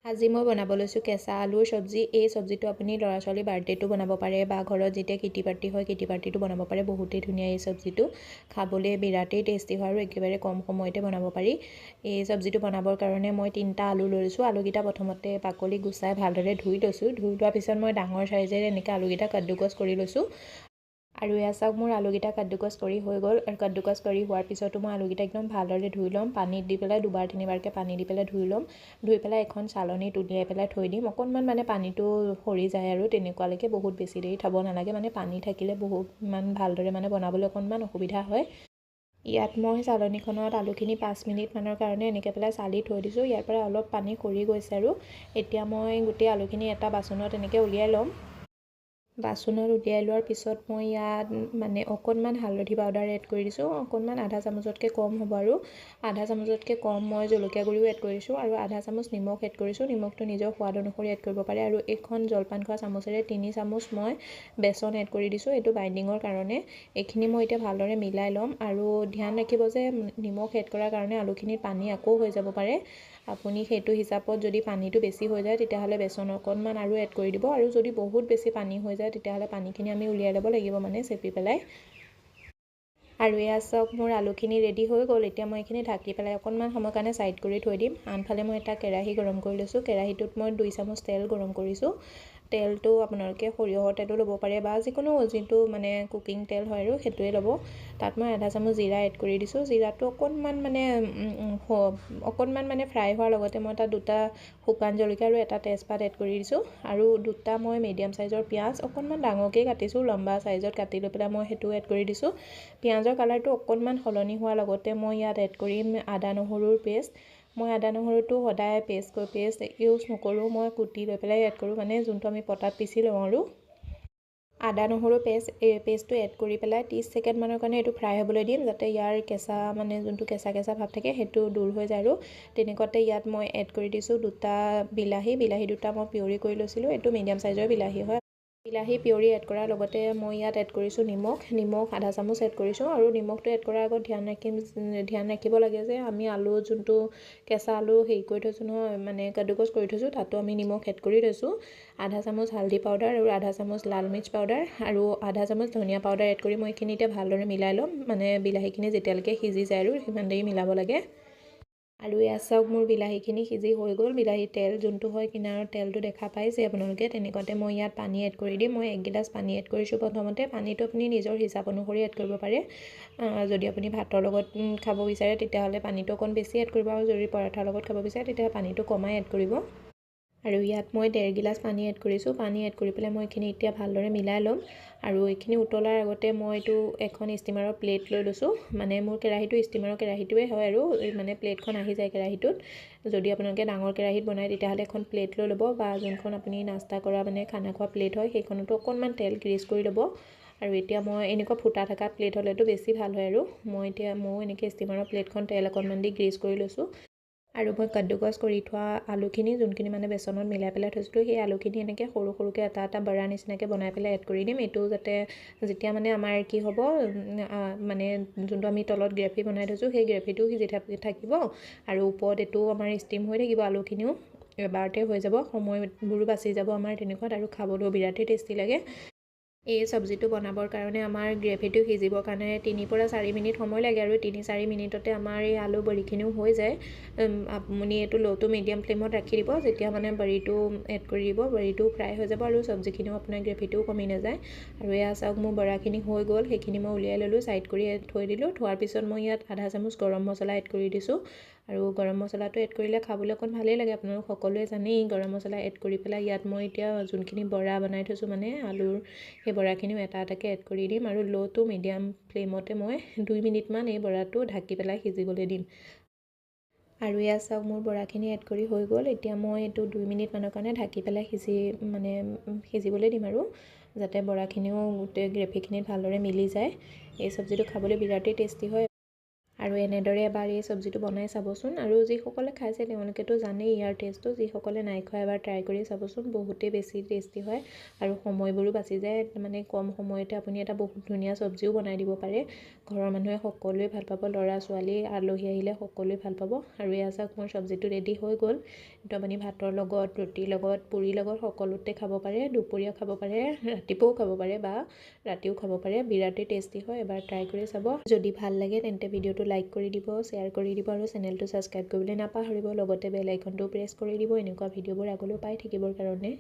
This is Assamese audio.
আজি মই বনাব লৈছোঁ কেঁচা আলুৰ চব্জি। এই চব্জিটো আপুনি ল'ৰা ছোৱালী বাৰ্থডেটো বনাব পাৰে বা ঘৰত যেতিয়া কিটি পাৰ্টি হয় কিটি পাৰ্টিটো বনাব পাৰে। বহুতেই ধুনীয়া এই চব্জিটো, খাবলৈ বিৰাটেই টেষ্টি হয় আৰু একেবাৰে কম সময়তে বনাব পাৰি। এই চব্জিটো বনাবৰ কাৰণে মই 3টা আলু লৈছোঁ। আলুকেইটা প্ৰথমতে বাকলি গুচাই ভালদৰে ধুই লৈছোঁ। ধুই লোৱাৰ পিছত মই ডাঙৰ চাইজেৰে এনেকৈ আলুকেইটা কাদ্দুকছ কৰি লৈছোঁ। আৰু এয়া চাওক, মোৰ আলুকেইটা কাদ্দুকছ কৰি হৈ গ'ল। আৰু কাদ্দুকছ কৰি হোৱাৰ পিছতো মই আলুকেইটা একদম ভালদৰে ধুই ল'ম। পানীত দি পেলাই 2বাৰ 3বাৰকৈ পানী দি পেলাই ধুই ল'ম। ধুই পেলাই এখন চালনীত উলিয়াই পেলাই থৈ দিম। অকণমান মানে পানীটো সৰি যায় আৰু তেনেকুৱালৈকে বহুত বেছি দেৰি থ'ব নালাগে। মানে পানী থাকিলে বহুত ভালদৰে মানে বনাবলৈ অকণমান অসুবিধা হয়। ইয়াত মই চালনীখনত আলুখিনি 5 মিনিটমানৰ কাৰণে এনেকৈ পেলাই চালি থৈ দিছোঁ। ইয়াৰ পৰা অলপ পানী সৰি গৈছে আৰু এতিয়া মই গোটেই আলুখিনি এটা বাচনত এনেকৈ উলিয়াই ল'ম। বাচনত উলিয়াই লোৱাৰ পিছত মই ইয়াত মানে অকণমান হালধি পাউডাৰ এড কৰি দিছোঁ। অকণমান আধা চামুচতকৈ কম হ'ব আৰু আধা চামুচতকৈ কম মই জলকীয়া গুড়িও এড কৰিছোঁ আৰু আধা চামুচ নিমখ এড কৰিছোঁ। নিমখটো নিজৰ সোৱাদ অনুসৰি এড কৰিব পাৰে। আৰু এইখন জলপান খোৱা চামুচেৰে 3 চামুচ মই বেচন এড কৰি দিছোঁ, এইটো বাইণ্ডিঙৰ কাৰণে। এইখিনি মই এতিয়া ভালদৰে মিলাই ল'ম আৰু ধ্যান ৰাখিব যে নিমখ এড কৰাৰ কাৰণে আলুখিনিত পানী আকৌ হৈ যাব পাৰে। আপুনি সেইটো হিচাপত যদি পানীটো বেছি হৈ যায় তেতিয়াহ'লে বেচন অকণমান আৰু এড কৰি দিব। আৰু যদি বহুত বেছি পানী হৈ যায় তেতিয়াহ'লে পানীখিনি আমি উলিয়াই ল'ব লাগিব, মানে চেপি পেলাই। আৰু এয়া চাওক, মোৰ আলুখিনি ৰেডি হৈ গ'ল। এতিয়া মই এইখিনি ঢাকি পেলাই অকণমান সময়ৰ কাৰণে ছাইড কৰি থৈ দিম। আনফালে মই এটা কেৰাহী গৰম কৰি লৈছোঁ। কেৰাহীটোত মই 2 চামুচ তেল গৰম কৰিছোঁ। তেলটো আপোনালোকে সৰিয়হৰ তেলো ল'ব পাৰে বা যিকোনো যিটো মানে কুকিং তেল হয় আৰু সেইটোৱে ল'ব। তাত মই আধা চামুচ জিৰা এড কৰি দিছোঁ। জিৰাটো অকণমান মানে ফ্ৰাই হোৱাৰ লগতে মই তাত 2টা শুকান জলকীয়া আৰু এটা তেজপাত এড কৰি দিছোঁ। আৰু 2টা মই মিডিয়াম চাইজৰ পিঁয়াজ অকণমান ডাঙৰকৈ কাটিছোঁ, লম্বা চাইজত কাটি লৈ পেলাই মই সেইটো এড কৰি দিছোঁ। পিঁয়াজৰ কালাৰটো অকণমান সলনি হোৱাৰ লগতে মই ইয়াত এড কৰিম আদা নহৰুৰ পেষ্ট। মই আদা নহৰুটো সদায় পেষ্ট ইউজ নকৰোঁ, মই কুটি লৈ পেলাই এড কৰোঁ, মানে যোনটো আমি পটাত পিচি লওঁ আৰু। আদা নহৰু পেষ্টটো এড কৰি পেলাই 30 ছেকেণ্ডমানৰ কাৰণে এইটো ফ্ৰাই হ'বলৈ দিম, যাতে ইয়াৰ যোনটো কেঁচা ভাৱ থাকে সেইটো দূৰ হৈ যায়। আৰু তেনেকুৱাতে ইয়াত মই এড কৰি দিছোঁ 2টা বিলাহী 2টা মই পিয়ৰি কৰি লৈছিলোঁ। এইটো মিডিয়াম চাইজৰ বিলাহী হয়। বিলাহী পিয়ৰি এড কৰাৰ লগতে মই ইয়াত এড কৰিছোঁ নিমখ আধা চামুচ এড কৰিছোঁ। আৰু নিমখটো এড কৰাৰ আগত ধ্যান ৰাখিব লাগে যে আমি আলু যোনটো কেঁচা আলু হেৰি কৰি থৈছোঁ নহয়, মানে কাদ্দুকছ কৰি থৈছোঁ, তাতো আমি নিমখ এড কৰি থৈছোঁ। আধা চামুচ হালধি পাউডাৰ আৰু আধা চামুচ লাল মিৰ্চ পাউডাৰ আৰু আধা চামুচ ধনিয়া পাউডাৰ এড কৰি মই এইখিনি এতিয়া ভালদৰে মিলাই ল'ম। মানে বিলাহীখিনি যেতিয়ালৈকে সিজি যায় আৰু সিমান দেৰি মিলাব লাগে। আৰু এয়া চাওক, মোৰ বিলাহীখিনি সিজি হৈ গ'ল। বিলাহীৰ তেল যোনটো হয় কিনাৰৰ তেলটো দেখা পাইছে আপোনালোকে। তেনেকুৱাতে মই ইয়াত পানী এড কৰি দিম। মই 1 গিলাচ পানী এড কৰিছোঁ প্ৰথমতে। পানীটো আপুনি নিজৰ হিচাপ অনুসৰি এড কৰিব পাৰে। যদি আপুনি ভাতৰ লগত খাব বিচাৰে তেতিয়াহ'লে পানীটো অকণ বেছি এড কৰিব, আৰু যদি পৰঠাৰ লগত খাব বিচাৰে তেতিয়াহ'লে পানীটো কমাই এড কৰিব। আৰু ইয়াত মই 1.5 গিলাচ পানী এড কৰিছোঁ। পানী এড কৰি পেলাই মই এইখিনি এতিয়া ভালদৰে মিলাই ল'ম। আৰু এইখিনি উতলাৰ আগতে মই এইটো এখন ষ্টিমাৰৰ প্লেট লৈ লৈছোঁ। মানে মোৰ কেৰাহীটো ষ্টিমাৰৰ কেৰাহীটোৱে হয় আৰু মানে প্লেটখন আহি যায় কেৰাহীটোত। যদি আপোনালোকে ডাঙৰ কেৰাহীত বনায় তেতিয়াহ'লে এখন প্লেট লৈ ল'ব, বা যোনখন আপুনি নাস্তা কৰা মানে খানা খোৱা প্লেট হয় সেইখনতো অকণমান তেল গ্ৰীজ কৰি ল'ব। আৰু এতিয়া মই এনেকুৱা ফুটা থকা প্লেট হ'লেতো বেছি ভাল হয়। আৰু ময়ো এনেকৈ ষ্টিমাৰৰ প্লেটখন তেল অকণমান দি গ্ৰীজ কৰি লৈছোঁ। আৰু মই কাদ্দুকছ কৰি থোৱা আলুখিনি যোনখিনি মানে বেচনত মিলাই পেলাই থৈছিলোঁ, সেই আলুখিনি এনেকৈ সৰুকৈ এটা বৰা নিচিনাকৈ বনাই পেলাই এড কৰি দিম। এইটো যাতে যেতিয়া মানে আমাৰ কি হ'ব, মানে যোনটো আমি তলত গ্ৰেভি বনাই থৈছোঁ সেই গ্ৰেভিটো সিজি থাকিব আৰু ওপৰত এইটো আমাৰ ষ্টিম হৈ থাকিব। আলুখিনিও এবাৰতে হৈ যাব, সময়বোৰো বাচি যাব আমাৰ তেনেকুৱাত, আৰু খাবলৈও বিৰাটেই টেষ্টি লাগে। এই চব্জিটো বনাবৰ কাৰণে আমাৰ গ্ৰেভিটো সিজিবৰ কাৰণে 3 পৰা 4 মিনিট সময় লাগে। আৰু 3-4 মিনিটতে আমাৰ এই আলু বড়িখিনিও হৈ যায়। আপুনি এইটো ল' টু মিডিয়াম ফ্লেমত ৰাখি দিব। যেতিয়া মানে বড়িটো এড কৰি দিব, বড়িটো ফ্ৰাই হৈ যাব আৰু চব্জিখিনিও আপোনাৰ গ্ৰেভিটোও কমি নাযায়। আৰু এয়া চাওক, মোৰ বড়াখিনি হৈ গ'ল। সেইখিনি মই উলিয়াই ল'লোঁ, ছাইড কৰি থৈ দিলোঁ। থোৱাৰ পিছত মই ইয়াত আধা চামুচ গৰম মছলা এড কৰি দিছোঁ। আৰু গৰম মছলাটো এড কৰিলে খাবলৈ অকণ ভালেই লাগে, আপোনালোক সকলোৱে জানেই। গৰম মছলা এড কৰি পেলাই ইয়াত মই এতিয়া যোনখিনি বড়া বনাই থৈছোঁ মানে আলুৰ, সেই বড়াখিনিও এটাকৈ এড কৰি দিম। আৰু ল' টু মিডিয়াম ফ্লেমতে মই 2 মিনিটমান এই বড়াটো ঢাকি পেলাই সিজিবলৈ দিম। আৰু এয়া চাওক, মোৰ বড়াখিনি এড কৰি হৈ গ'ল। এতিয়া মই এইটো 2 মিনিটমানৰ কাৰণে ঢাকি পেলাই সিজিবলৈ দিম, আৰু যাতে বড়াখিনিও গোটেই গ্ৰেভিখিনিত ভালদৰে মিলি যায়। এই চব্জিটো খাবলৈ বিৰাটেই টেষ্টি হয়। আৰু এনেদৰে এবাৰ এই চব্জিটো বনাই চাবচোন। আৰু যিসকলে খাইছে তেওঁলোকেতো জানেই ইয়াৰ টেষ্টটো, যিসকলে নাই খোৱা এবাৰ ট্ৰাই কৰি চাবচোন, বহুতেই বেছি টেষ্টি হয় আৰু সময়বোৰো বাচি যায়। মানে কম সময়তে আপুনি এটা বহুত ধুনীয়া চব্জিও বনাই দিব পাৰে। ঘৰৰ মানুহে সকলোৱে ভাল পাব, ল'ৰা ছোৱালী আলহী আহিলে সকলোৱে ভাল পাব। আৰু এয়া চাওক মোৰ চব্জিটো ৰেডি হৈ গ'ল। এইটো আপুনি ভাতৰ লগত, ৰুটিৰ লগত, পুৰিৰ লগত সকলোতে খাব পাৰে, দুপৰীয়া খাব পাৰে, ৰাতিপুৱাও খাব পাৰে বা ৰাতিও খাব পাৰে। বিৰাটেই টেষ্টি হয়, এবাৰ ট্ৰাই কৰি চাব। যদি ভাল লাগে তেন্তে ভিডিঅ'টো লাইক কৰি দিব, শ্বেয়াৰ কৰি দিব আৰু চেনেলটো ছাবস্ক্ৰাইব কৰিবলৈ নাপাহৰিব। লগতে বেল আইকনটো প্ৰেছ কৰি দিব এনেকুৱা ভিডিঅ'বোৰ আগলৈ পাই থাকিবৰ কাৰণে।